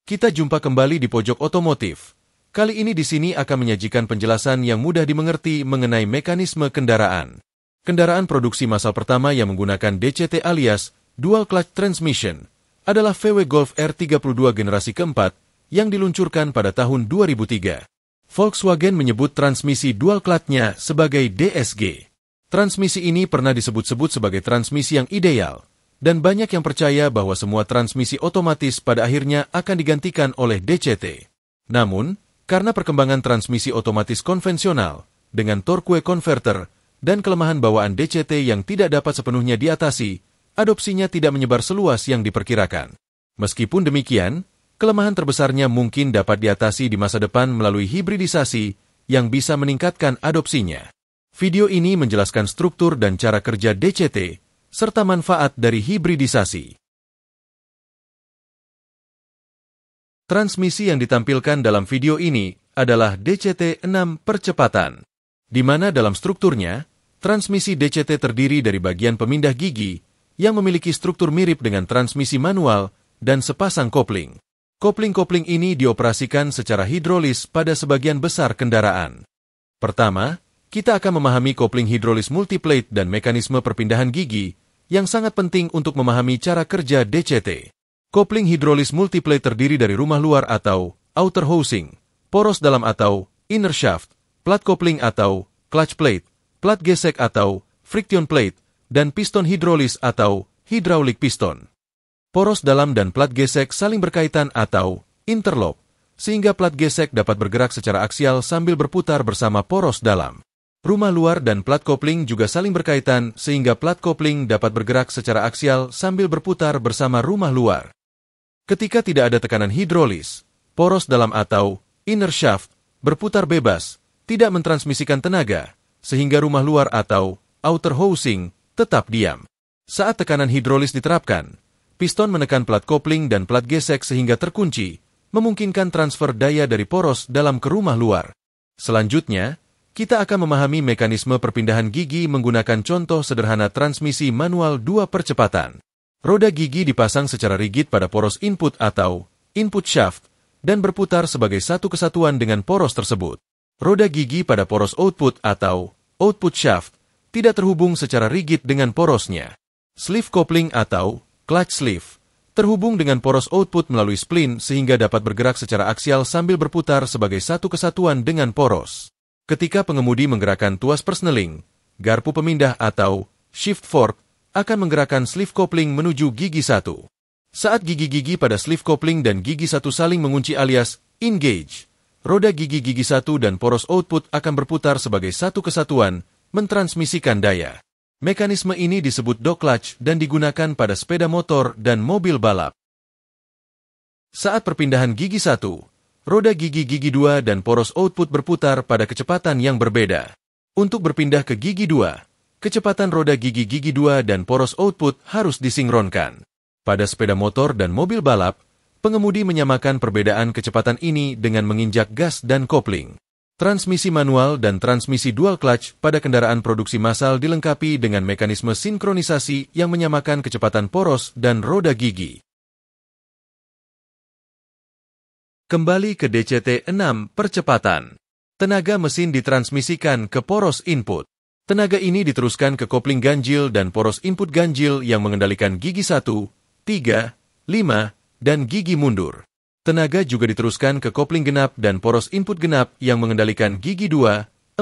Kita jumpa kembali di Pojok Otomotif. Kali ini di sini akan menyajikan penjelasan yang mudah dimengerti mengenai mekanisme kendaraan. Kendaraan produksi massal pertama yang menggunakan DCT alias Dual Clutch Transmission adalah VW Golf R32 generasi keempat yang diluncurkan pada tahun 2003. Volkswagen menyebut transmisi dual clutch-nya sebagai DSG. Transmisi ini pernah disebut-sebut sebagai transmisi yang ideal, dan banyak yang percaya bahwa semua transmisi otomatis pada akhirnya akan digantikan oleh DCT. Namun, karena perkembangan transmisi otomatis konvensional, dengan torque converter, dan kelemahan bawaan DCT yang tidak dapat sepenuhnya diatasi, adopsinya tidak menyebar seluas yang diperkirakan. Meskipun demikian, kelemahan terbesarnya mungkin dapat diatasi di masa depan melalui hibridisasi yang bisa meningkatkan adopsinya. Video ini menjelaskan struktur dan cara kerja DCT, serta manfaat dari hibridisasi. Transmisi yang ditampilkan dalam video ini adalah DCT 6 percepatan, di mana dalam strukturnya, transmisi DCT terdiri dari bagian pemindah gigi yang memiliki struktur mirip dengan transmisi manual dan sepasang kopling. Kopling-kopling ini dioperasikan secara hidrolis pada sebagian besar kendaraan. Pertama, kita akan memahami kopling hidrolis multiplate dan mekanisme perpindahan gigi yang sangat penting untuk memahami cara kerja DCT. Kopling hidrolis multiplate terdiri dari rumah luar atau outer housing, poros dalam atau inner shaft, plat kopling atau clutch plate, plat gesek atau friction plate, dan piston hidrolis atau hydraulic piston. Poros dalam dan plat gesek saling berkaitan atau interlock, sehingga plat gesek dapat bergerak secara aksial sambil berputar bersama poros dalam. Rumah luar dan plat kopling juga saling berkaitan sehingga plat kopling dapat bergerak secara aksial sambil berputar bersama rumah luar. Ketika tidak ada tekanan hidrolis, poros dalam atau inner shaft berputar bebas, tidak mentransmisikan tenaga, sehingga rumah luar atau outer housing tetap diam. Saat tekanan hidrolis diterapkan, piston menekan plat kopling dan plat gesek sehingga terkunci, memungkinkan transfer daya dari poros dalam ke rumah luar. Selanjutnya, kita akan memahami mekanisme perpindahan gigi menggunakan contoh sederhana transmisi manual 2 percepatan. Roda gigi dipasang secara rigid pada poros input atau input shaft dan berputar sebagai satu kesatuan dengan poros tersebut. Roda gigi pada poros output atau output shaft tidak terhubung secara rigid dengan porosnya. Sleeve coupling atau clutch sleeve terhubung dengan poros output melalui spline sehingga dapat bergerak secara aksial sambil berputar sebagai satu kesatuan dengan poros. Ketika pengemudi menggerakkan tuas persneling, garpu pemindah atau shift fork akan menggerakkan sleeve coupling menuju gigi 1. Saat gigi-gigi pada sleeve coupling dan gigi 1 saling mengunci alias engage, roda gigi-gigi 1 dan poros output akan berputar sebagai satu kesatuan, mentransmisikan daya. Mekanisme ini disebut dog clutch dan digunakan pada sepeda motor dan mobil balap. Saat perpindahan gigi 1, roda gigi-gigi 2 dan poros output berputar pada kecepatan yang berbeda. Untuk berpindah ke gigi 2, kecepatan roda gigi-gigi 2 dan poros output harus disinkronkan. Pada sepeda motor dan mobil balap, pengemudi menyamakan perbedaan kecepatan ini dengan menginjak gas dan kopling. Transmisi manual dan transmisi dual clutch pada kendaraan produksi massal dilengkapi dengan mekanisme sinkronisasi yang menyamakan kecepatan poros dan roda gigi. Kembali ke DCT 6 percepatan. Tenaga mesin ditransmisikan ke poros input. Tenaga ini diteruskan ke kopling ganjil dan poros input ganjil yang mengendalikan gigi 1, 3, 5, dan gigi mundur. Tenaga juga diteruskan ke kopling genap dan poros input genap yang mengendalikan gigi 2, 4,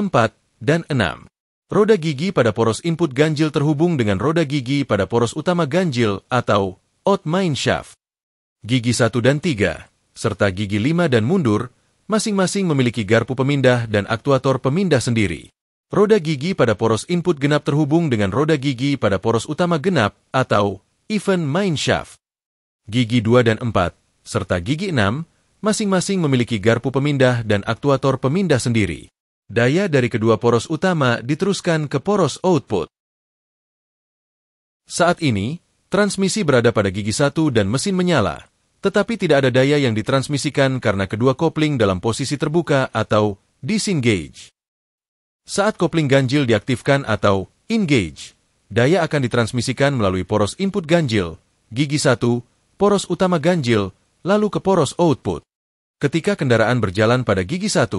dan 6. Roda gigi pada poros input ganjil terhubung dengan roda gigi pada poros utama ganjil atau out main shaft. Gigi 1 dan 3, serta gigi 5 dan mundur, masing-masing memiliki garpu pemindah dan aktuator pemindah sendiri. Roda gigi pada poros input genap terhubung dengan roda gigi pada poros utama genap atau even main shaft. Gigi 2 dan 4, serta gigi 6, masing-masing memiliki garpu pemindah dan aktuator pemindah sendiri. Daya dari kedua poros utama diteruskan ke poros output. Saat ini, transmisi berada pada gigi 1 dan mesin menyala, tetapi tidak ada daya yang ditransmisikan karena kedua kopling dalam posisi terbuka atau disengage. Saat kopling ganjil diaktifkan atau engage, daya akan ditransmisikan melalui poros input ganjil, gigi 1, poros utama ganjil, lalu ke poros output. Ketika kendaraan berjalan pada gigi 1,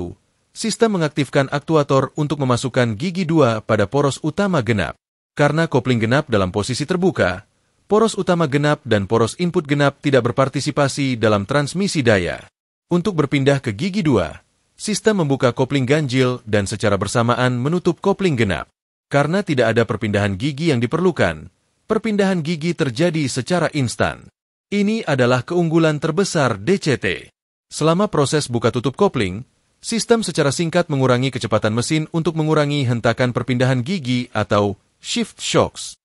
sistem mengaktifkan aktuator untuk memasukkan gigi 2 pada poros utama genap. Karena kopling genap dalam posisi terbuka, poros utama genap dan poros input genap tidak berpartisipasi dalam transmisi daya. Untuk berpindah ke gigi 2, sistem membuka kopling ganjil dan secara bersamaan menutup kopling genap. Karena tidak ada perpindahan gigi yang diperlukan, perpindahan gigi terjadi secara instan. Ini adalah keunggulan terbesar DCT. Selama proses buka tutup kopling, sistem secara singkat mengurangi kecepatan mesin untuk mengurangi hentakan perpindahan gigi atau shift shocks.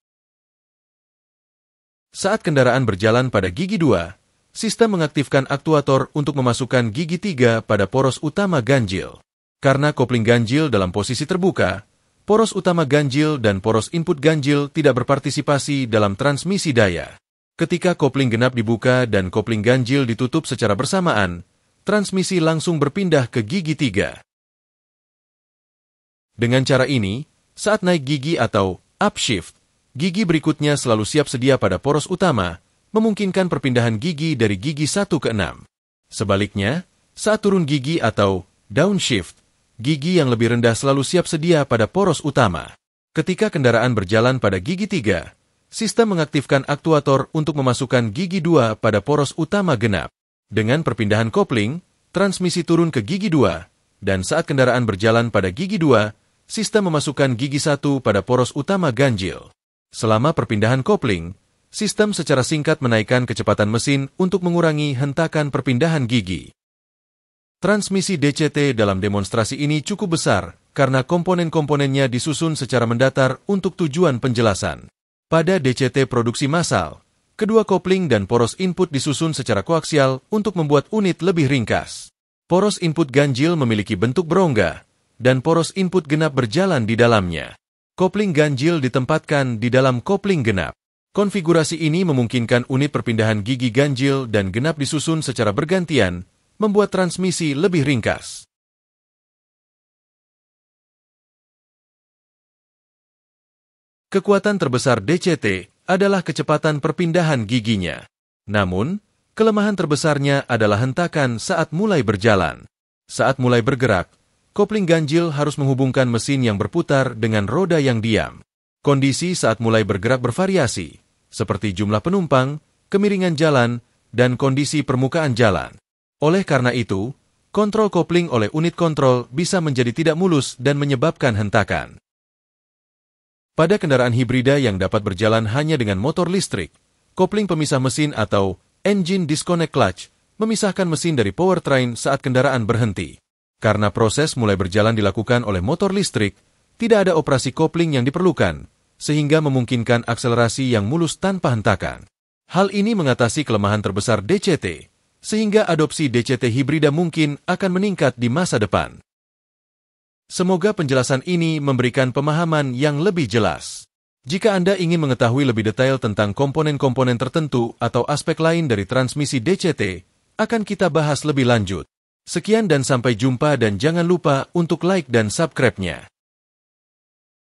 Saat kendaraan berjalan pada gigi 2, sistem mengaktifkan aktuator untuk memasukkan gigi 3 pada poros utama ganjil. Karena kopling ganjil dalam posisi terbuka, poros utama ganjil dan poros input ganjil tidak berpartisipasi dalam transmisi daya. Ketika kopling genap dibuka dan kopling ganjil ditutup secara bersamaan, transmisi langsung berpindah ke gigi 3. Dengan cara ini, saat naik gigi atau upshift, gigi berikutnya selalu siap sedia pada poros utama, memungkinkan perpindahan gigi dari gigi 1 ke 6. Sebaliknya, saat turun gigi atau downshift, gigi yang lebih rendah selalu siap sedia pada poros utama. Ketika kendaraan berjalan pada gigi 3, sistem mengaktifkan aktuator untuk memasukkan gigi 2 pada poros utama genap. Dengan perpindahan kopling, transmisi turun ke gigi 2, dan saat kendaraan berjalan pada gigi 2, sistem memasukkan gigi 1 pada poros utama ganjil. Selama perpindahan kopling, sistem secara singkat menaikkan kecepatan mesin untuk mengurangi hentakan perpindahan gigi. Transmisi DCT dalam demonstrasi ini cukup besar karena komponen-komponennya disusun secara mendatar untuk tujuan penjelasan. Pada DCT produksi massal, kedua kopling dan poros input disusun secara koaksial untuk membuat unit lebih ringkas. Poros input ganjil memiliki bentuk berongga, dan poros input genap berjalan di dalamnya. Kopling ganjil ditempatkan di dalam kopling genap. Konfigurasi ini memungkinkan unit perpindahan gigi ganjil dan genap disusun secara bergantian, membuat transmisi lebih ringkas. Kekuatan terbesar DCT adalah kecepatan perpindahan giginya. Namun, kelemahan terbesarnya adalah hentakan saat mulai berjalan. Saat mulai bergerak, kopling ganjil harus menghubungkan mesin yang berputar dengan roda yang diam. Kondisi saat mulai bergerak bervariasi, seperti jumlah penumpang, kemiringan jalan, dan kondisi permukaan jalan. Oleh karena itu, kontrol kopling oleh unit kontrol bisa menjadi tidak mulus dan menyebabkan hentakan. Pada kendaraan hibrida yang dapat berjalan hanya dengan motor listrik, kopling pemisah mesin atau engine disconnect clutch memisahkan mesin dari powertrain saat kendaraan berhenti. Karena proses mulai berjalan dilakukan oleh motor listrik, tidak ada operasi kopling yang diperlukan, sehingga memungkinkan akselerasi yang mulus tanpa hentakan. Hal ini mengatasi kelemahan terbesar DCT, sehingga adopsi DCT hibrida mungkin akan meningkat di masa depan. Semoga penjelasan ini memberikan pemahaman yang lebih jelas. Jika Anda ingin mengetahui lebih detail tentang komponen-komponen tertentu atau aspek lain dari transmisi DCT, akan kita bahas lebih lanjut. Sekian dan sampai jumpa dan jangan lupa untuk like dan subscribe-nya.